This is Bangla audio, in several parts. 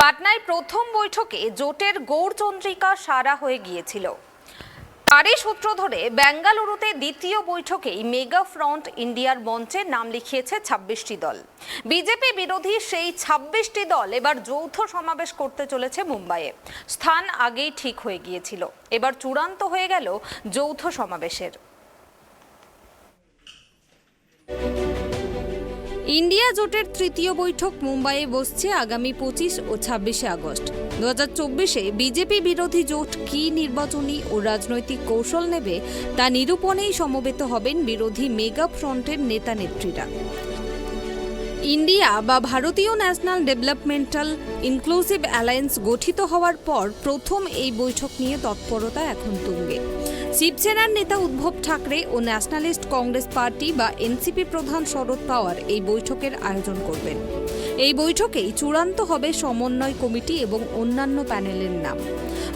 পাটনায় প্রথম বৈঠকে জোটের গৌরচন্দ্রিকা সারা হয়ে গিয়েছিল। তারই সূত্র ধরে বেঙ্গালুরুতে দ্বিতীয় বৈঠকেই মেগা ফ্রন্ট ইন্ডিয়ার মঞ্চে নাম লিখিয়েছে ২৬টি দল। বিজেপি বিরোধী সেই ২৬টি দল এবার যৌথ সমাবেশ করতে চলেছে মুম্বাইয়ে। স্থান আগেই ঠিক হয়ে গিয়েছিল, এবার চূড়ান্ত হয়ে গেল যৌথ সমাবেশের। ইন্ডিয়া জোটের তৃতীয় বৈঠক মুম্বাইয়ে বসছে আগামী ২৫ ও ২৬শে আগস্ট। ২০২৪-এ বিজেপি বিরোধী জোট কী নির্বাচনী ও রাজনৈতিক কৌশল নেবে তা নিরূপণেই সমবেত হবেন বিরোধী মেগা ফ্রন্টের নেতা নেত্রীরা। ইন্ডিয়া বা ভারতীয় ন্যাশনাল ডেভেলপমেন্টাল ইনক্লুসিভ অ্যালায়েন্স গঠিত হওয়ার পর প্রথম এই বৈঠক নিয়ে তৎপরতা এখন তুঙ্গে। শিবসেনার নেতা উদ্ধব ঠাকরে ও ন্যাশনালিস্ট কংগ্রেস পার্টি বা এনসিপি প্রধান শরদ পাওয়ার এই বৈঠকের আয়োজন করবেন। এই বৈঠকেই চূড়ান্ত হবে সমন্বয় কমিটি এবং অন্যান্য প্যানেলের নাম।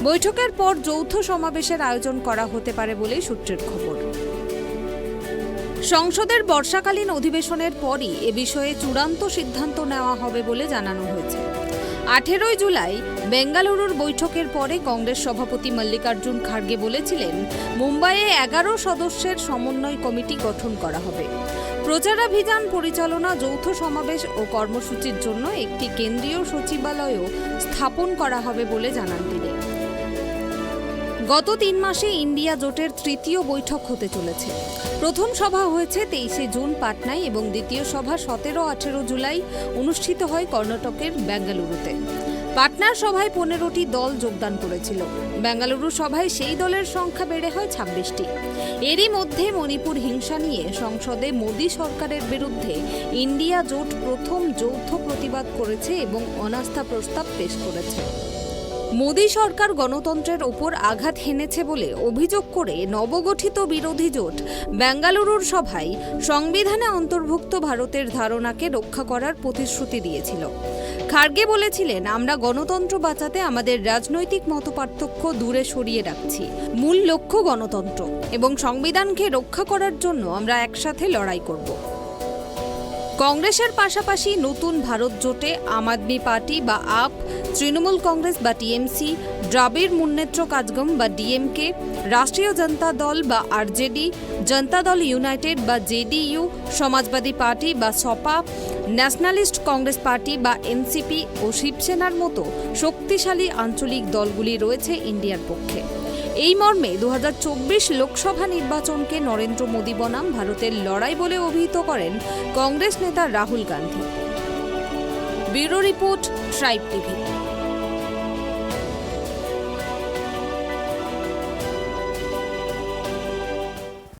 বৈঠকের পর যৌথ সমাবেশের আয়োজন করা হতে পারে বলেই সূত্রের খবর। সংসদের বর্ষাকালীন অধিবেশনের পরই এ বিষয়ে চূড়ান্ত সিদ্ধান্ত নেওয়া হবে বলে জানানো হয়েছে। 18 জুলাই বেঙ্গালুরুর বৈঠকের পরে কংগ্রেস সভাপতি মল্লিকার্জুন খার্গে বলেছিলেন, মুম্বাইয়ে 11 সদস্যের সমন্বয় কমিটি গঠন করা হবে। প্রচারাভিযান পরিচালনা, যৌথ সমাবেশ ও কর্মসূচির জন্য একটি কেন্দ্রীয় সচিবালয়ও স্থাপন করা হবে বলে জানান তিনি। গত 3 মাসে ইন্ডিয়া জোটের তৃতীয় বৈঠক হতে চলেছে। প্রথম সভা হয়েছে 23 জুন পাটনায় এবং দ্বিতীয় সভা 17-18 জুলাই অনুষ্ঠিত হয় কর্ণাটকের বেঙ্গালুরুতে। পাটনার সভায় 15টি দল যোগদান করেছিল। বেঙ্গালুরু সভায় সেই দলের সংখ্যা বেড়ে হয় 26টি। এরই মধ্যে মণিপুর হিংসা নিয়ে সংসদে মোদী সরকারের বিরুদ্ধে ইন্ডিয়া জোট প্রথম যৌথ প্রতিবাদ করেছে এবং অনাস্থা প্রস্তাব পেশ করেছে। মোদী সরকার গণতন্ত্রের ওপর আঘাত হেনেছে বলে অভিযোগ করে নবগঠিত বিরোধী জোট বেঙ্গালুরুর সভায় সংবিধানে অন্তর্ভুক্ত ভারতের ধারণাকে রক্ষা করার প্রতিশ্রুতি দিয়েছিল। খার্গে বলেছিলেন, আমরা গণতন্ত্র বাঁচাতে আমাদের রাজনৈতিক মতপার্থক্য দূরে সরিয়ে রাখছি। মূল লক্ষ্য গণতন্ত্র এবং সংবিধানকে রক্ষা করার জন্য আমরা একসাথে লড়াই করব। কংগ্রেসের পাশাপাশি নতুন ভারত জোটে আম আদমি পার্টি বা আপ, তৃণমূল কংগ্রেস বা টিএমসি, দ্রাবিড় মুন্নেত্র কাজগম বা ডিএমকে, রাষ্ট্রীয় জনতা দল বা আরজেডি, জনতা দল ইউনাইটেড বা জেডিইউ, সমাজবাদী পার্টি বা সপা, ন্যাশনালিস্ট কংগ্রেস পার্টি বা এনসিপি ও শিবসেনার মতো শক্তিশালী আঞ্চলিক দলগুলি রয়েছে ইন্ডিয়ার পক্ষে। এই মর্মে 2024 লোকসভা নির্বাচনকে নরেন্দ্র মোদী বনাম ভারতের লড়াই বলে অভিহিত করেন কংগ্রেস নেতা Rahul Gandhi. Bureau report, tribe TV.